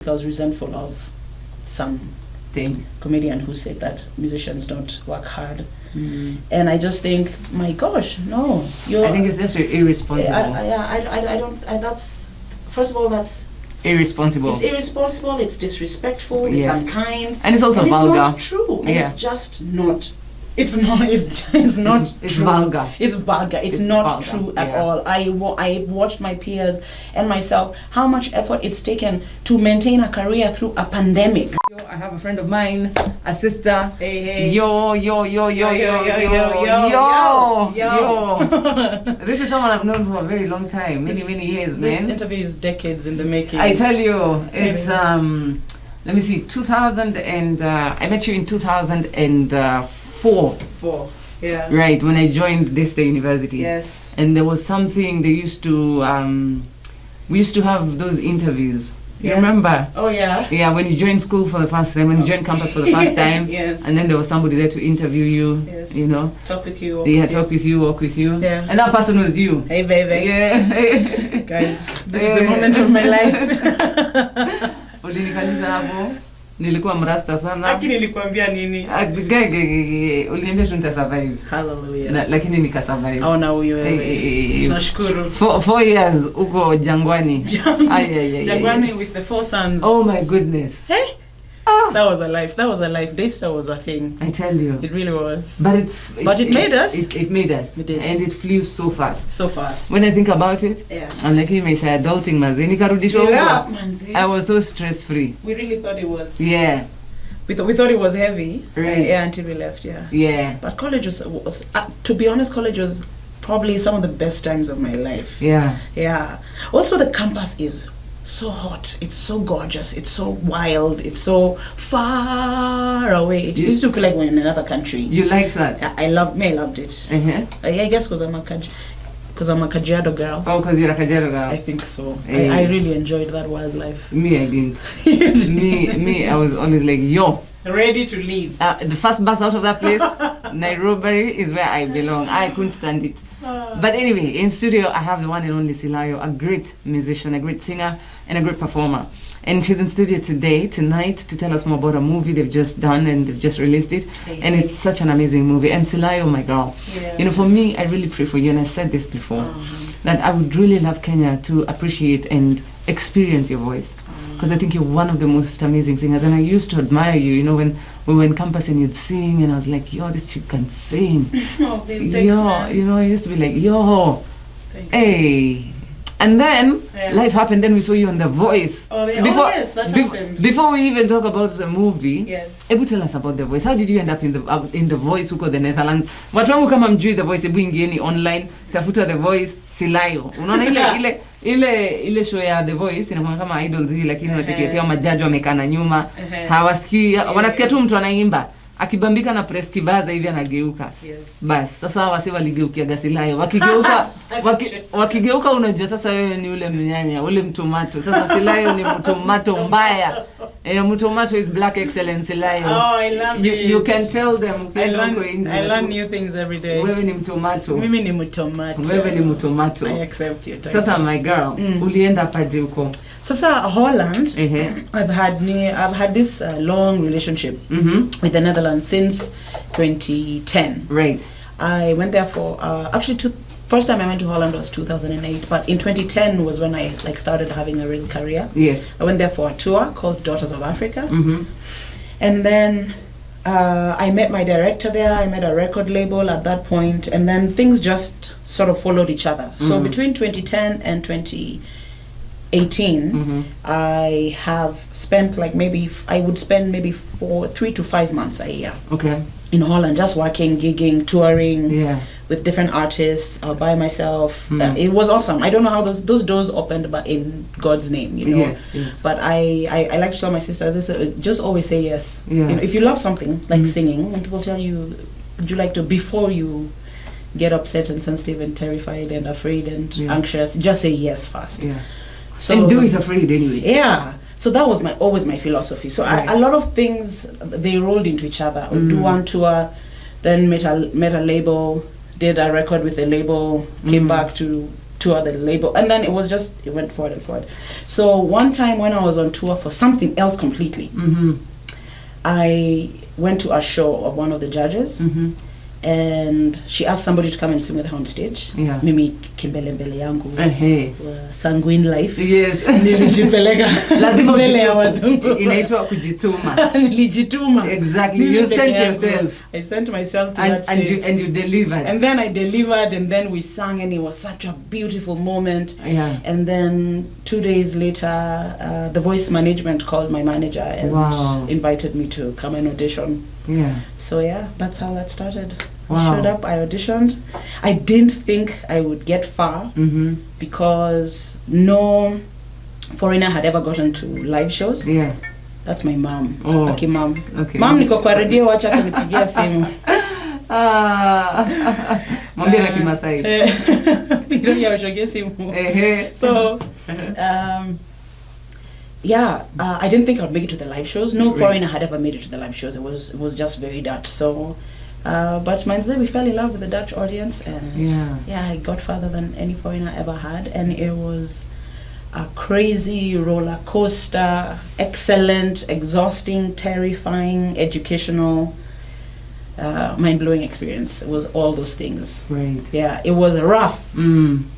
I was resentful of some comedian who said that musicians don't work hard. And I just think, my gosh, no. I think it's just irresponsible. I don't, that's, first of all, that's irresponsible. It's irresponsible, it's disrespectful, it's unkind. And it's also vulgar. It's not true. It's just not. It's not. It's not. It's true. vulgar. It's vulgar. It's not vulgar. true at all. I watched my peers and myself how much effort it's taken to maintain a career through a pandemic. I have a friend of mine, a sister. Hey. Yo. This is someone I've known for a very long time, many years, man. This interview is decades in the making. I tell you, it's let me see, 2000 and I met you in 2004. Yeah. Right, when I joined this university. Yes. And there was something they used to we used to have those interviews. You remember? Oh yeah. Yeah, when you joined school for the first time, when you joined campus for the first time. Yes. And then there was somebody there to interview you. Yes. You know. Talk with you. Talk with you, walk with you. Yeah. And that person was you. Hey baby. Yeah. Guys, this is the moment of my life. Ulinikalisha hapo. Nilikuwa mrasta sana. Lakini nilikwambia nini? Uliniambia tu nitasurvive. Hallelujah. Lakini nikasurvive. Aona huyu wewe. Tunashukuru. 4 years uko jangwani. Jangwani with the 4 sons. Oh my goodness. Hey? That was a life. Daystar was a thing. I tell you. It really was. But it made us. It made us. It did. And it flew so fast. So fast. When I think about it, I'm like, imesha adulting maze. Nikarudishwa huko. I was so stress free. We really thought it was. Yeah. We thought it was heavy. Right. Yeah, until we left, Yeah. But college was to be honest, college was probably some of the best times of my life. Yeah. Yeah. Also, the campus is so hot, it's so gorgeous, it's so wild, it's so far away. It used to feel like we're in another country. You liked that? I loved it. I guess because I'm a Kajiado girl. Oh, because you're a Kajiado girl. I think so. I really enjoyed that wildlife. Me, I didn't. me, I was always like, yo. Ready to leave. The first bus out of that place, Nairobi is where I belong. I couldn't stand it. But anyway, in studio, I have the one and only Silayio, a great musician, a great singer, and a great performer. And she's in studio tonight, to tell us more about a movie they've just done and they've just released it. And it's such an amazing movie. And Silayio, my girl, you know, for me, I really pray for you, and I said this before, that I would really love Kenya to appreciate and experience your voice. Because I think you're one of the most amazing singers, and I used to admire you. You know, when we were in campus and you'd sing, and I was like, yo, this chick can sing. Oh, babe, thanks, man. You know, I used to be like, yo, hey. And then life happened. Then we saw you on The Voice. Yes, that happened. Before we even talk about the movie, Ebu tell us about The Voice. How did you end up in the Voice huko the Netherlands? Watu wangu kama mjui The Voice, ebu ingieni online, tafuta The Voice Silayio. Unaona ile show ya The Voice inakuwa kama idols hivi, lakini unacheketea majaji wamekaa nyuma, hawasikii, wanasikia tu mtu anaimba. Akibambika na press kibaza hivi anageuka. Bas, sasa wasi waligeukia Silayio. Wakigeuka unajua sasa wewe ni ule mnyanya, ule mtomato. Sasa Silayio ni mtomato mbaya. Mtomato is black excellence, Silayio. Oh, I love it. You can tell them. I learn new things every day. Wewe ni mtomato. Mimi ni mtomato. Wewe ni mtomato. I accept your title. Sasa my girl, ulienda paje huko? Sasa Holland, I've had this long relationship with the Netherlands since 2010. Right. I went there for first time I went to Holland was 2008, but in 2010 was when I started having a real career. Yes. I went there for a tour called Daughters of Africa, and then I met my director there. I met a record label at that point, and then things just sort of followed each other. So between 2010 and 2018, I have spent I would spend maybe 3 to 5 months a year. Okay. In Holland, just working, gigging, touring with different artists by myself. It was awesome. I don't know how those doors opened, but in God's name, you know. Yes. But I like to tell my sisters, just always say yes. Yeah. You know, if you love something like singing, and people tell you, would you like to, before you get upset and sensitive and terrified and afraid and anxious, just say yes first. Yeah. So, and do it afraid anyway. Yeah. So that was always my philosophy. So a lot of things, they rolled into each other. I would do one tour, then met a label, did a record with a label, came back to tour the label, and then it went forward and forward. So one time when I was on tour for something else completely, I went to a show of one of the judges, and she asked somebody to come and sing with her on stage. Mimi kimbele mbele yangu, sanguine life. Yes. Nilijipeleka. Lazima mbele ya wazungu. Inaitwa kujituma. Nilijituma. Exactly. You sent yourself. I sent myself to that stage. And you delivered. And then I delivered, and then we sang, and it was such a beautiful moment. Yeah. And then 2 days later, the Voice management called my manager and invited me to come and audition. Yeah. So yeah, that's how that started. I showed up, I auditioned. I didn't think I would get far because no foreigner had ever gotten to live shows. Yeah. That's my mom. Oh. Okay, mom. Okay. Mom, niko kwa radio, wacha kunipigia simu. Mwambie na Kimasai. Ndio ya ushoge simu. So I didn't think I would make it to the live shows. No foreigner had ever made it to the live shows. It was just very Dutch. So, but Manze, we fell in love with the Dutch audience, and I got farther than any foreigner ever had, and it was a crazy roller coaster, excellent, exhausting, terrifying, educational, mind-blowing experience. It was all those things. Right. Yeah, it was rough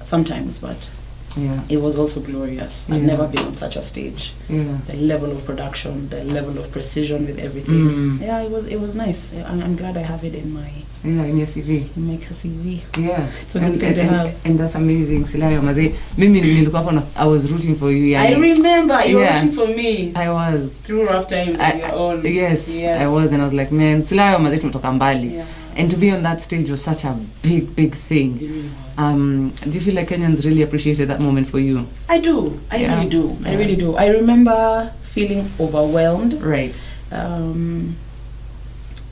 sometimes, but. Yeah, it was also glorious. I've never been on such a stage. Yeah, the level of production, the level of precision with everything. Yeah, it was nice. I'm glad I have it in my in your CV. In my CV. Yeah, it's a good thing to have. And that's amazing, Silayio Maze. I was rooting for you. I remember you were rooting for me. I was through rough times on your own. Yes, I was, and I was like, man, Silayio Maze tumetoka mbali. Yeah. And to be on that stage was such a big thing. It really was. Do you feel like Kenyans really appreciated that moment for you? I do. I really do. I really do. I remember feeling overwhelmed. Right.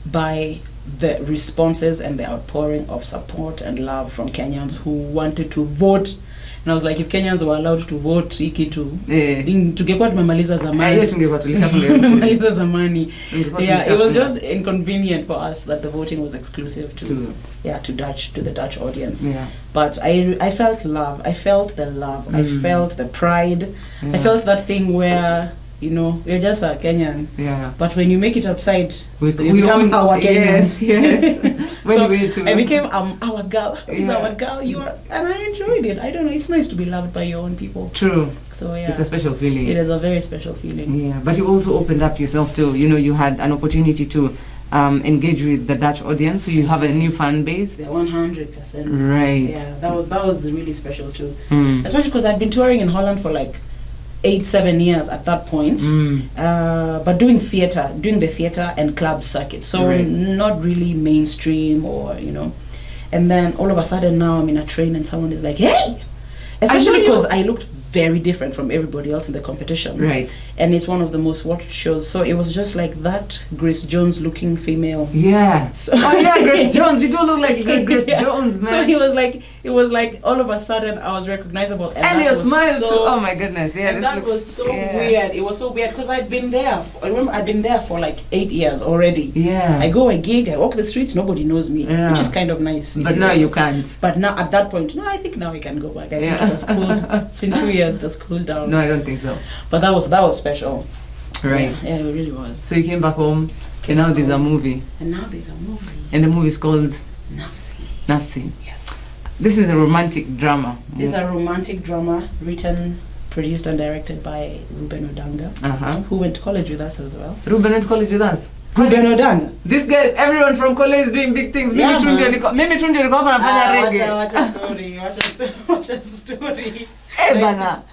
By the responses and the outpouring of support and love from Kenyans who wanted to vote. And I was like, if Kenyans were allowed to vote, tungekuwa tumemaliza zamani. Tumemaliza zamani. Yeah, it was just inconvenient for us that the voting was exclusive to the Dutch audience. Yeah. But I felt love. I felt the love. I felt the pride. I felt that thing where, we're just a Kenyan. Yeah. But when you make it outside, we become our Kenyans. Yes. So I became our girl. It's our girl. You are, and I enjoyed it. I don't know. It's nice to be loved by your own people. True. So yeah, it's a special feeling. It is a very special feeling. Yeah, but you also opened up yourself too. You had an opportunity to engage with the Dutch audience. So you have a new fan base. 100%. Right. Yeah, that was really special too. Especially because I've been touring in Holland for like 8-7 years at that point, but doing the theater and club circuit, so not really mainstream or and then all of a sudden now I'm in a train and someone is like, hey, especially because I looked very different from everybody else in the competition, right? And it's one of the most watched shows, so it was just like that Grace Jones looking female. Yeah. So Grace Jones, you do look like Grace Jones, man. So it was like all of a sudden I was recognizable, and your smile too. Oh my goodness, yeah. And that was so weird. It was so weird because I'd been there. I remember I'd been there for like 8 years already. Yeah. I go, I gig, I walk the streets, nobody knows me, which is kind of nice. But now you can't. But now at that point, I think now I can go back. I think it was cool. It's been 2 years. Just cool down. No, I don't think so. But that was special. Right. Yeah, it really was. So you came back home, and now there's a movie. And now there's a movie. And the movie is called Nafsi. Yes. This is a romantic drama. This is a romantic drama written, produced and directed by Reuben Odenga, who went to college with us as well. Reuben went to college with us? Reuben Odenga. This guy, everyone from college is doing big things. Mimi Tundi alikuwa anafanya reggae. Watch a story. Bana.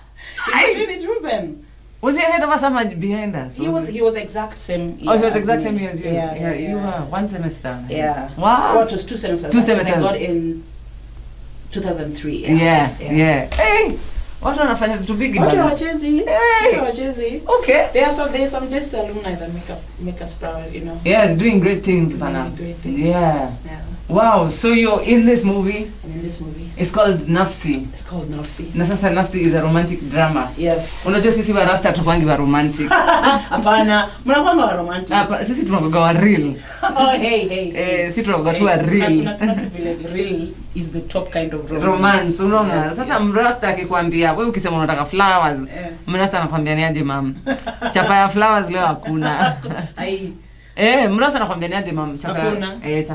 It's Reuben. Was he ahead of us or behind us? He was exact same year. Oh, he was exact same year as you. Yeah. You were one semester. Yeah. Wow. Well, it was 2 semesters. 2 semesters. I got in 2003. Yeah. Hey. Watu wanafanya vitu big bana. Watu wachezi. Okay. There's some digital alumni that make us proud, Yeah, doing great things bana. Great things. Yeah. Wow, so you're in this movie? I'm in this movie. It's called Nafsi. It's called Nafsi. Na sasa Nafsi is a romantic drama. Yes. Unajua sisi wa rasta tupangi wa romantic. Hapana, mnakuwa wa romantic. Hapa sisi tunakuwa wa real. Oh, hey. Sisi tunakuwa tu wa real. Kuna vile real is the top kind of romance. Unaona? Sasa mrasta akikwambia, wewe ukisema unataka flowers, mrasta anakwambia ni aje mam. Chapa ya flowers leo hakuna. Ai. Mrasa anakuambia ni aje mam, chapa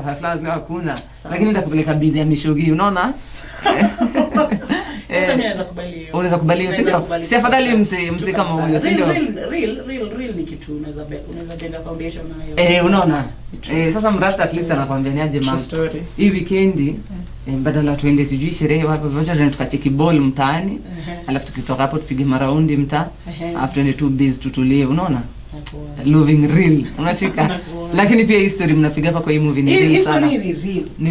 ya flowers leo hakuna. Lakini nitakupeleka busy ya mishogi, unaona? Unaweza kubali hiyo. Unaweza kubali hiyo, sio? Si afadhali mse kama huyo, si ndio? Real ni kitu unaweza jenga foundation nayo. Unaona? Sasa mrasta at least anakuambia ni aje mam. Hii weekend badala tuende sijui sherehe wapi, wacha tukacheki ball mtaani. Alafu tukitoka hapo tupige maraundi mtaa. Alafu tuende tu busy tutulie, unaona? Loving real unashika. Lakini pia history mnapiga hapa kwa hii movie ni real sana. Ni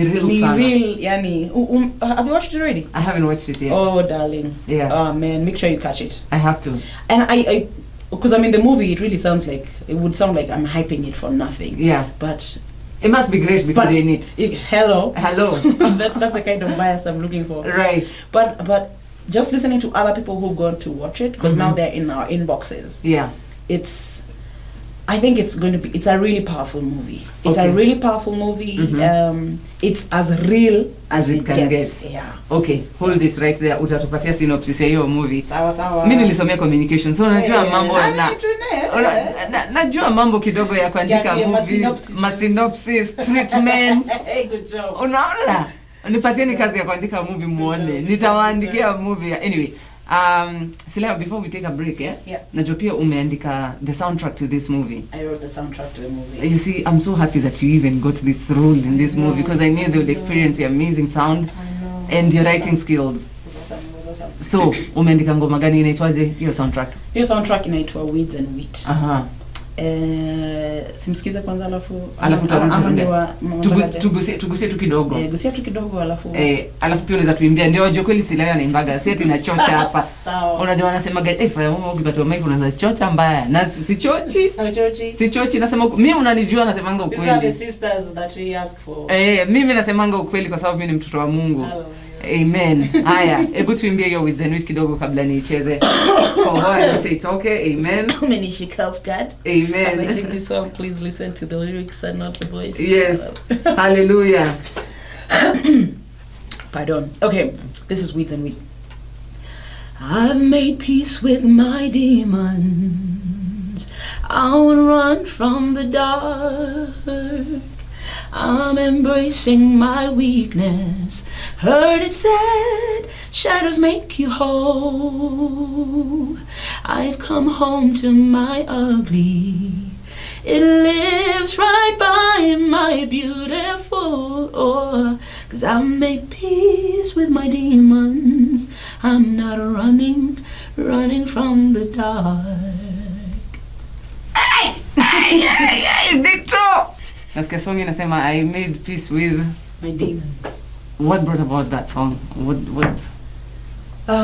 real sana. Ni real, yani have you watched it already? I haven't watched it yet. Oh darling. Yeah. Oh man, make sure you catch it. I have to. And I because I mean the movie it really sounds like it would sound like I'm hyping it for nothing. Yeah. But it must be great because you're in it. Hello. That's the kind of bias I'm looking for. Right. But just listening to other people who've gone to watch it because now they're in our inboxes. Yeah. I think it's a really powerful movie. It's a really powerful movie. It's as real as it can get. Yeah. Okay, hold it right there. Utatupatia synopsis ya hiyo movie. Sawa. Mimi nilisomea communication. So najua mambo najua mambo kidogo ya kuandika movie, synopsis, treatment. Hey, good job. Unaona? Nipatieni kazi ya kuandika movie muone. Nitawaandikia movie. Anyway, Silayio, before we take a break, najua pia umeandika the soundtrack to this movie. I wrote the soundtrack to the movie. You see, I'm so happy that you even got this role in this movie because I knew they would experience your amazing sound and your writing skills. Awesome. So, umeandika ngoma gani inaitwaje hiyo soundtrack? Hiyo soundtrack inaitwa Weeds and Wheat. Simsikize kwanza alafu tugusie tu kidogo. Gusia tu kidogo alafu pia unaweza tuimbia ndio wajue kweli Silayio anaimbaga si ati nachocha hapa. Sawa. Unajua wanasema fanya mama ukipata mic unaweza chocha mbaya na sichochi nasema mimi unanijua nasemanga ukweli. These are the sisters that we ask for. Mimi nasemanga ukweli kwa sababu mimi ni mtoto wa Mungu. Amen. Haya, hebu tuimbie hiyo with Zenwit kidogo kabla niicheze. For what okay, amen. Umenishika off guard. Amen. As I sing this song, please listen to the lyrics and not the voice. Yes. Hallelujah. Pardon. Okay, this is Weeds and Wheat. I've made peace with my demons. I won't run from the dark. I'm embracing my weakness. Heard it said, shadows make you whole. I've come home to my ugly. It lives right by my beautiful. 'Cause I've made peace with my demons. I'm not running from the dark. Hey, Dicto! Nasikia song inasema I made peace with my demons. What brought about that song? What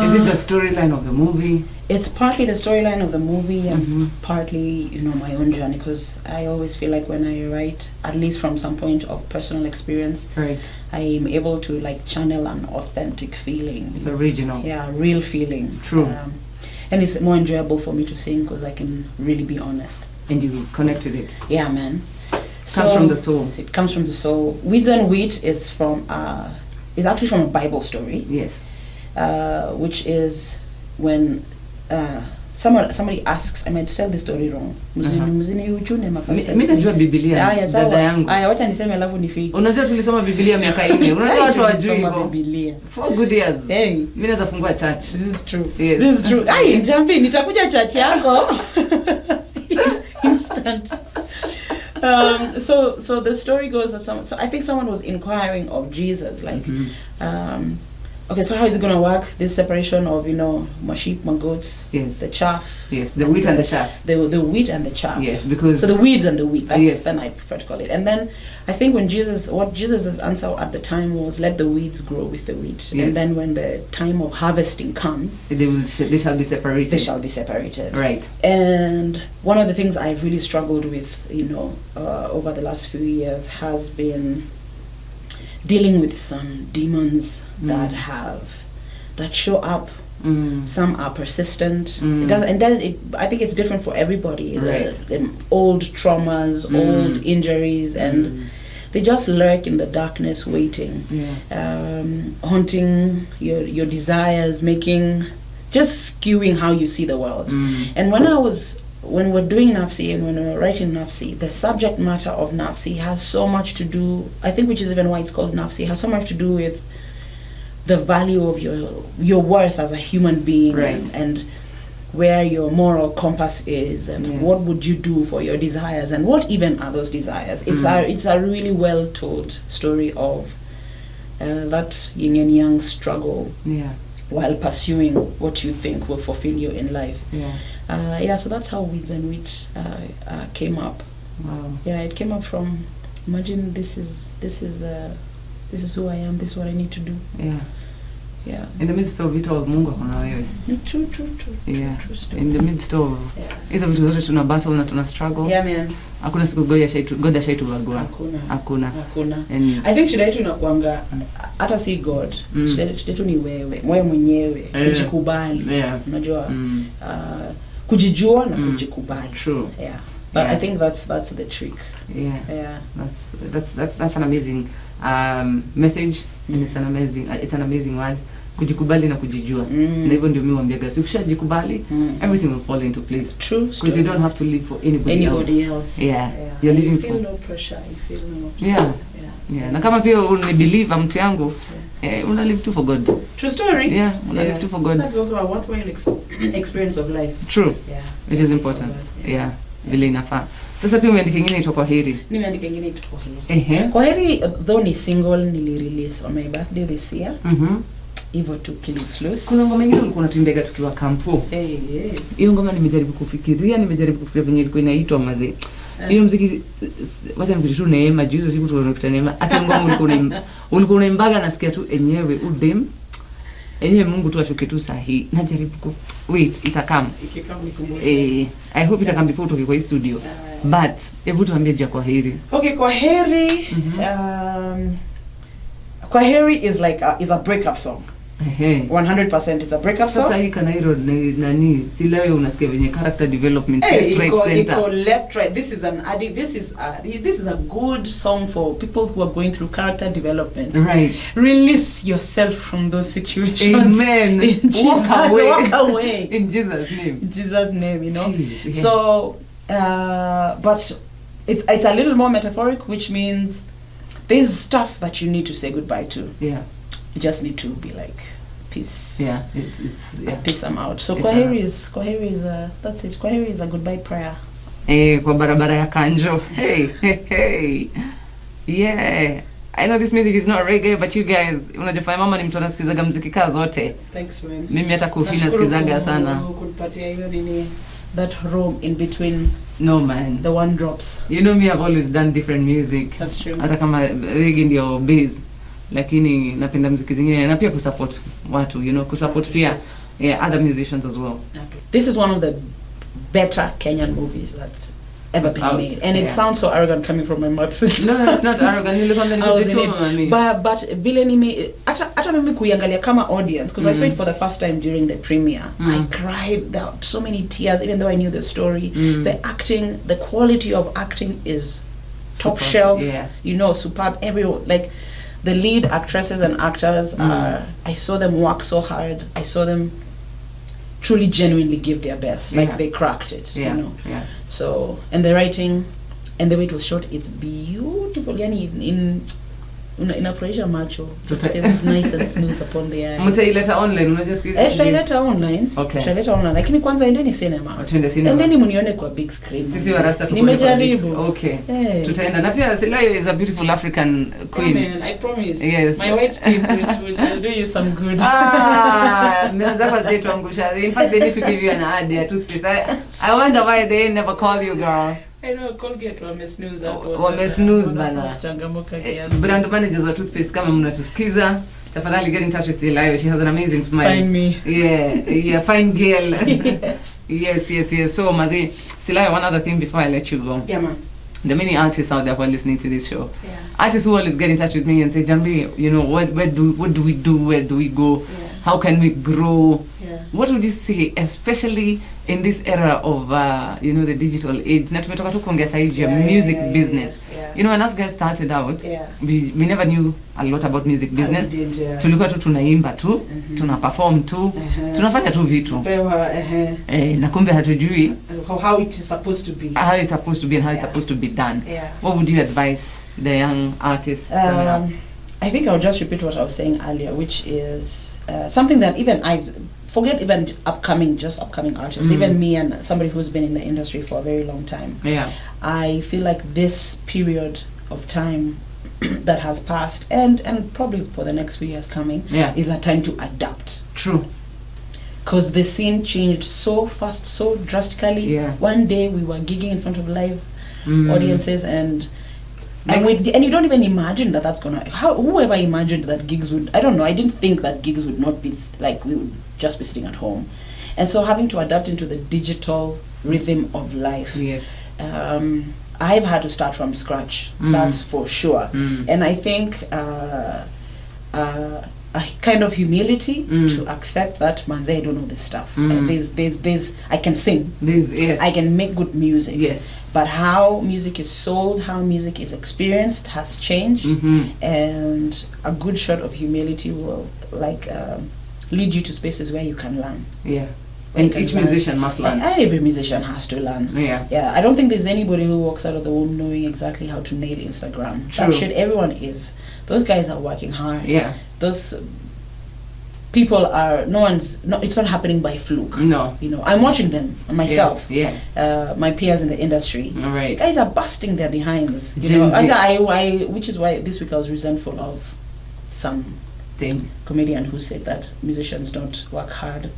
is it the storyline of the movie? It's partly the storyline of the movie and partly, my own journey because I always feel like when I write, at least from some point of personal experience, right, I'm able to channel an authentic feeling. It's original. Yeah, real feeling. True. And it's more enjoyable for me to sing because I can really be honest. And you connect with it. Yeah, man. Comes from the soul. It comes from the soul. Weeds and Wheat is is actually from a Bible story. Yes. Which is when somebody asks, I might tell the story wrong. Muzini uchune mapasta. Mimi najua Biblia. Dada yangu. Wacha niseme alafu nifiki. Unajua tulisoma Biblia miaka 4. Unajua watu wajui hivyo. Biblia. 4 good years. Hey, mimi naweza fungua church. This is true. Yes. This is true. Ai, jambi nitakuja church yako. Instant. So the story goes that so I think someone was inquiring of Jesus okay, so how is it going to work, this separation of my sheep, my goats, yes, the chaff, yes, the wheat and the chaff, the wheat and the chaff, yes, because so the weeds and the wheat, that's yes, then I prefer to call it. And then I think what Jesus' answer at the time was, let the weeds grow with the wheat, yes, and then when the time of harvesting comes, they shall be separated. They shall be separated. Right. And one of the things I've really struggled with, over the last few years has been dealing with some demons that show up. Some are persistent. I think it's different for everybody. Right. The old traumas, old injuries, and they just lurk in the darkness, waiting, haunting your desires, just skewing how you see the world. And when we're doing Nafsi and when we're writing Nafsi, the subject matter of Nafsi has so much to do, I think, which is even why it's called Nafsi, has so much to do with the value of your worth as a human being, right. and where your moral compass is, and what would you do for your desires, and what even are those desires. It's a really well told story of that yin and yang struggle while pursuing what you think will fulfill you in life. So that's how Weeds and Wheat came up. Wow. It came up from, imagine this is who I am, this is what I need to do. In the midst of it all, Mungu akona wewe. True. In the midst of hizo vitu zote tuna battle na tuna struggle. Man. Hakuna siku God ashaitubagua. Hakuna. And I think shida yetu inakuanga hata si God. Shida yetu ni wewe mwenyewe kujikubali. Unajua kujijua na kujikubali. True. But I think that's the trick. That's an amazing message. It's an amazing word. Kujikubali na kujijua. Na hivyo ndio mimi huambiaga, si ukishajikubali, everything will fall into place. True. Because you don't have to live for anybody else. You're living for. You feel no pressure. You feel no. Na kama pia unibelieve mtu yangu, una live to for God. True story. Una live to for God. That's also a worthwhile experience of life. True. Which is important. Vile inafaa. Sasa pia umeandika kingine ito Kwaheri. Nimeandika kingine ito Kwaheri. Kwaheri, though ni single, nili-release on my birthday this year. Hivyo tu kiluslos. Kuna ngoma nyingine ulikuwa unatuimbega tukiwa kampo. Hiyo ngoma nimejaribu kufikiria venye ilikuwa inaitwa mazee. Hiyo muziki, wacha nikiritu Neema, juzi siku tulikuwa Neema. Hata ngoma ulikuwa unaimbaga nasikia tu enyewe udem. Enyewe Mungu tu ashuke tu sahi. Najaribu wait, itakam. Ikikam nikumbuke. I hope itakam before tuki kwa studio. But hebu tuambie juu ya Kwaheri. Okay, Kwaheri. Kwaheri is like is a breakup song. 100% it's a breakup song. Sasa hii kana hilo nani Silayio unasikia venye character development center. Left right. This is a good song for people who are going through character development. Right. Release yourself from those situations. Amen. Walk away. In Jesus' name. In Jesus' name, you know. Jeez, So but it's a little more metaphoric, which means there's stuff that you need to say goodbye to. You just need to be like, peace. It's peace, I'm out. So Kwaheri is that's it. Kwaheri is a goodbye prayer. Kwa barabara ya Kanjo. Hey. Yeah. I know this music is not reggae, but you guys, unajifanya mama ni mtu anasikizaga muziki kaa zote. Thanks man. Mimi hata Kofi nasikizaga sana. Kupatia hiyo nini, that room in between. No man. The one drops. You know me, I've always done different music. That's true. Hata kama reggae ndio base, lakini napenda muziki zingine na pia kusupport watu, kusupport pia other musicians as well. This is one of the better Kenyan movies that's ever been made, and it sounds so arrogant coming from my mouth. No, it's not arrogant. But vile nime hata mimi kuiangalia kama audience, because I saw it for the first time during the premiere. I cried out so many tears, even though I knew the story. The acting, the quality of acting is top shelf. Superb. Everyone, like the lead actresses and actors I saw them work so hard. I saw them truly genuinely give their best, like they cracked it, So, and the writing and the way it was shot, it's beautiful. Yani inafurahisha macho. Just feels nice and smooth upon the eye. Mtaileta online, unajua siku hizi. Tutaileta online. Tutaileta online, lakini kwanza endeni cinema. Endeni mnione kwa big screen. Sisi wa Rasta nimejaribu. Okay. Tutaenda. Na pia Silayio is a beautiful African queen. Amen, I promise. Yes. My white teeth will do you some good. Mmeanza kwa date tuangusha. In fact, they need to give you an ad ya toothpaste. I wonder why they never call you, girl. I know Colgate wamesnooze hapo. Wamesnooze bana. Changamoka kiasi. Brand managers wa toothpaste kama mnatusikiza, tafadhali get in touch with Silayio. She has an amazing smile. Find me. Yeah, fine girl. Yes. So Mazi, Silayio, one other thing before I let you go. Yeah, man. There are many artists out there who are listening to this show. Yeah. Artists who always get in touch with me and say, Jambi, you know, what do we do? Where do we go? Yeah. How can we grow? Yeah. What would you say, especially in this era of, you know, the digital age? Na tumetoka tu kuongea sahihi ya music business. Yeah. You know, when us guys started out, Yeah. we never knew a lot about music business. We didn't, yeah. Tulikuwa tu tunaimba tu, tuna perform tu, tunafanya tu vitu. Na kumbe hatujui how it is supposed to be. How it's supposed to be and how it's supposed to be done. Yeah. What would you advise the young artists coming up? I think I'll just repeat what I was saying earlier, which is something that even forget even upcoming artists, even me and somebody who's been in the industry for a very long time. Yeah. I feel like this period of time that has passed and probably for the next few years coming is a time to adapt. True. Because the scene changed so fast, so drastically. Yeah. One day we were gigging in front of live audiences and you don't even imagine that that's gonna. Whoever imagined that gigs would, I don't know. I didn't think that gigs would not be like we would just be sitting at home, and so having to adapt into the digital rhythm of life. Yes. I've had to start from scratch. That's for sure, and I think a kind of humility to accept that manze, I don't know this stuff. And there's I can sing. Yes. I can make good music. Yes. But how music is sold, how music is experienced has changed, and a good shot of humility will lead you to spaces where you can learn. Yeah. And each musician must learn. And every musician has to learn. Yeah. Yeah. I don't think there's anybody who walks out of the womb knowing exactly how to nail Instagram. True. That shit, everyone is. Those guys are working hard. Yeah. Those people are it's not happening by fluke. No. You know, I'm watching them myself. Yeah. My peers in the industry. All right. Guys are busting their behinds. You know, which is why this week I was resentful of some comedian who said that musicians don't work hard.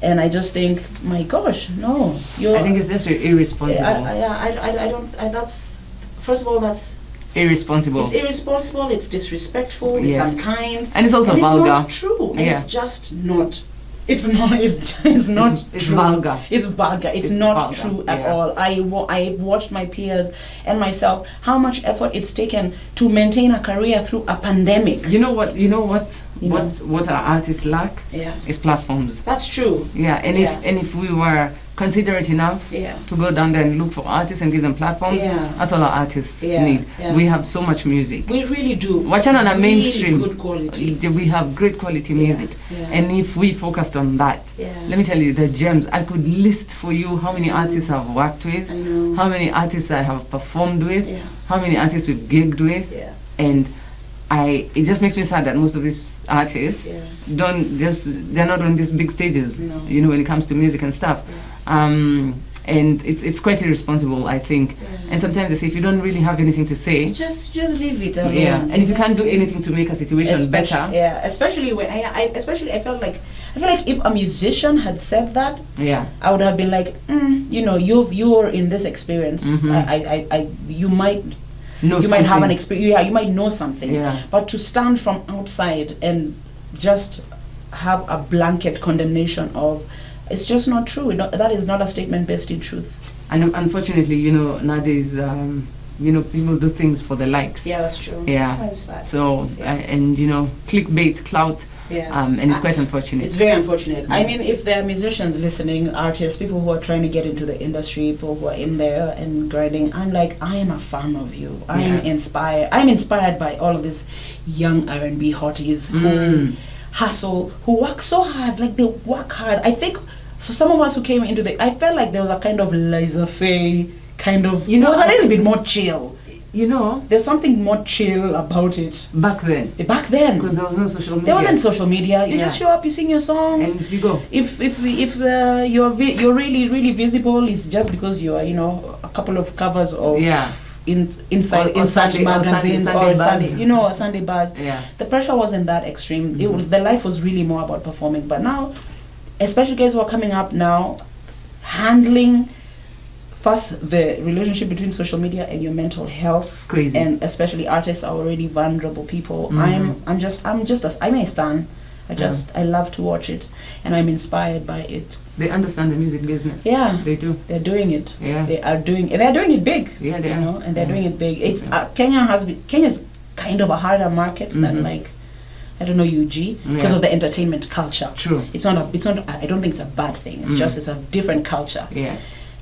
And I just think, my gosh, no. I think it's just irresponsible. I don't. That's first of all, that's irresponsible. It's irresponsible. It's disrespectful. It's unkind, and it's also and vulgar. It's not true. Yeah. It's just not. It's not. It's not. It's true. vulgar. It's vulgar. It's not vulgar. True at all. I watched my peers and myself how much effort it's taken to maintain a career through a pandemic. You know what our artists lack? Yeah. Is platforms. That's true. Yeah. And if we were considerate enough to go down there and look for artists and give them platforms, that's all our artists need. Yeah. We have so much music. We really do. Watching on a mainstream, good quality. We have great quality music. Yeah. And if we focused on that, let me tell you, the gems, I could list for you how many artists I've worked with, how many artists I have performed with, how many artists we've gigged with, and it just makes me sad that most of these artists they're not on these big stages, you know, when it comes to music and stuff. And it's quite irresponsible, I think. And sometimes they say, if you don't really have anything to say, just leave it alone. Yeah, and if you can't do anything to make a situation better. Yeah, especially when I feel like if a musician had said that, I would have been like, you know, you're in this experience. You might have an experience. Yeah, you might know something. Yeah. But to stand from outside and just have a blanket condemnation of, it's just not true. That is not a statement based in truth. And unfortunately, you know, nowadays, you know, people do things for the likes. Yeah, that's true. Yeah. That's so, and you know, clickbait, clout. Yeah. And it's quite unfortunate. It's very unfortunate. I mean, if there are musicians listening, artists, people who are trying to get into the industry, people who are in there and grinding, I'm like, I am a fan of you. I'm inspired. I'm inspired by all of these young R&B hotties who hustle, who work so hard. Like, they work hard. I think, so some of us who came into I felt like there was a kind of laissez-faire, kind of, you know, it was a little bit more chill. You know, there's something more chill about it. Back then. Back then. Because there was no social media. There wasn't social media. You just show up, you sing your songs. And you go. If you're really, really visible, it's just because you are, you know, a couple of covers of inside magazines or Sunday, you know, Sunday bars. Yeah. The pressure wasn't that extreme. The life was really more about performing. But now, especially guys who are coming up now, handling first the relationship between social media and your mental health. It's crazy. And especially artists are already vulnerable people. I may stand I love to watch it, and I'm inspired by it. They understand the music business. Yeah, they do. They're doing it. Yeah, they're doing it big. Yeah, they you are. know, and they're doing it big. It's Kenya's kind of a harder market than like, I don't know, UG, because of the entertainment culture. True. It's not. I don't think it's a bad thing. It's just it's a different culture. Yeah.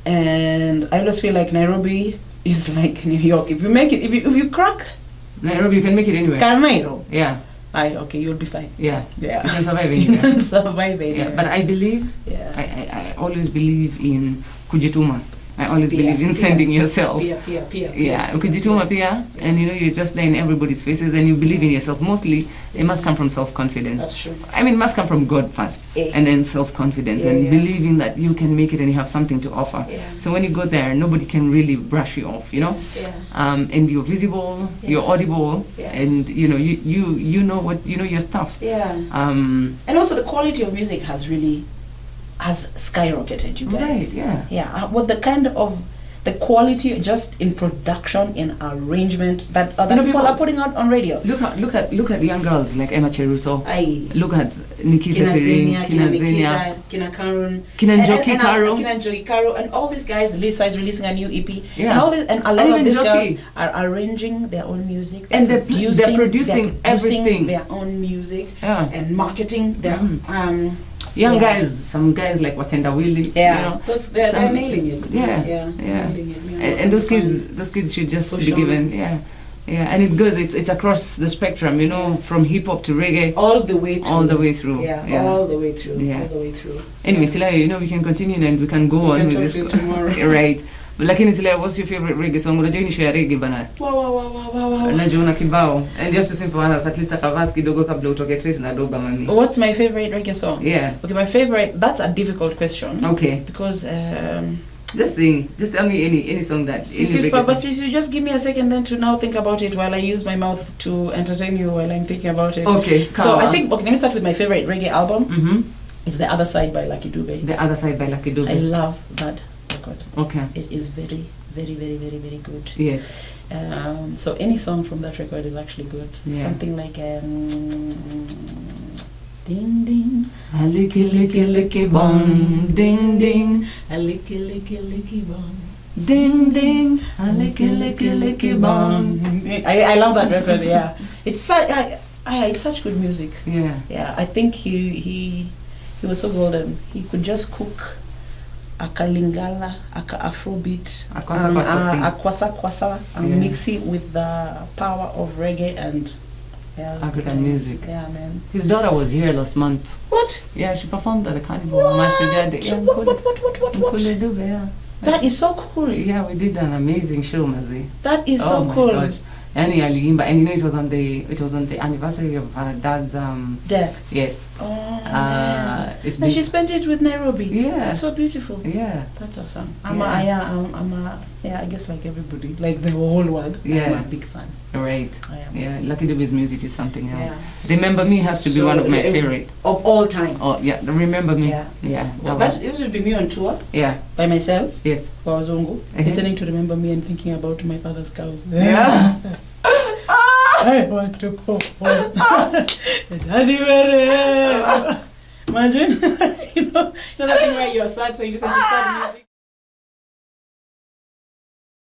And I always feel like Nairobi is like New York. If you make it, if you crack Nairobi, you can make it anywhere. Carneiro. Yeah. Okay, you'll be fine. Yeah. Yeah. You can survive anywhere. You can survive anywhere. Yeah. But I believe. Yeah. I always believe in kujituma. I always believe in sending yourself. Yeah, ukijituma pia, and you know, you're just there in everybody's faces and you believe in yourself. Mostly, it must come from self-confidence. That's true. I mean, it must come from God first, and then self-confidence, and believing that you can make it and you have something to offer. So when you go there, nobody can really brush you off, you know? And you're visible, you're audible, and you know, you know what, you know your stuff. And also the quality of music has skyrocketed, you guys. Right, yeah. What the quality just in production, in arrangement that other people are putting out on radio. Look at young girls like Emma Cheruto. Look at Nikki Zefering, Kina Zenia, Kina Karun, Kina Njoki Karo, and all these guys. Lisa is releasing a new EP. And all this, and a lot of these girls are arranging their own music, and they're producing everything, their own music, and marketing their young guys, some guys like Watenda Willie, you know, they're nailing it. Nailing it, and those kids should just be given, and it goes, it's across the spectrum, you know, from hip hop to reggae, all the way through. All the way through. Anyway, Silayio, you know, we can continue and we can go on with this tomorrow. Right. Lakini Silayio, what's your favorite reggae song? Unajua ni share reggae bana. Wow. Unajua una kibao. And you have to sing for us at least akavasi kidogo kabla utoke Trace na Doba mami. What's my favorite reggae song? Yeah. Okay, my favorite, that's a difficult question. Okay. Because just sing. Just tell me any song that but you just give me a second then to now think about it while I use my mouth to entertain you while I'm thinking about it. Okay. So I think, let me start with my favorite reggae album. It's The Other Side by Lucky Dube. The Other Side by Lucky Dube. I love that record. Okay. It is very, very, very, very, very good. Yes. So any song from that record is actually good. Something like ding ding, a licky licky licky bong, ding ding, a licky licky licky bong, ding ding, a licky licky licky bong. I love that record. Yeah, it's such good music. Yeah. I think he was so golden. He could just cook a kalingala, a afrobeat, a kwasa, and mix it with the power of reggae and African music. Yeah, man. His daughter was here last month. What? Yeah, she performed at the carnival. What? Yeah. That is so cool. Yeah, we did an amazing show, Mazi. That is so cool. Gosh. And you know, it was on the anniversary of her dad's death. Yes. And she spent it with Nairobi. Yeah. That's so beautiful. Yeah. That's awesome. I guess like everybody, like the whole world. Yeah. I'm a big fan. Right. I am. Yeah. Lucky Dube's music is something else. Yeah. Remember Me has to be one of my favorite of all time. Oh yeah, Remember Me. Yeah. Well, this would be me on tour. Yeah. By myself. Yes. For Wazungu. Listening to Remember Me and thinking about my father's cows. Yeah. I want to go home. Imagine, you know that thing where you're sad, so you listen to sad music.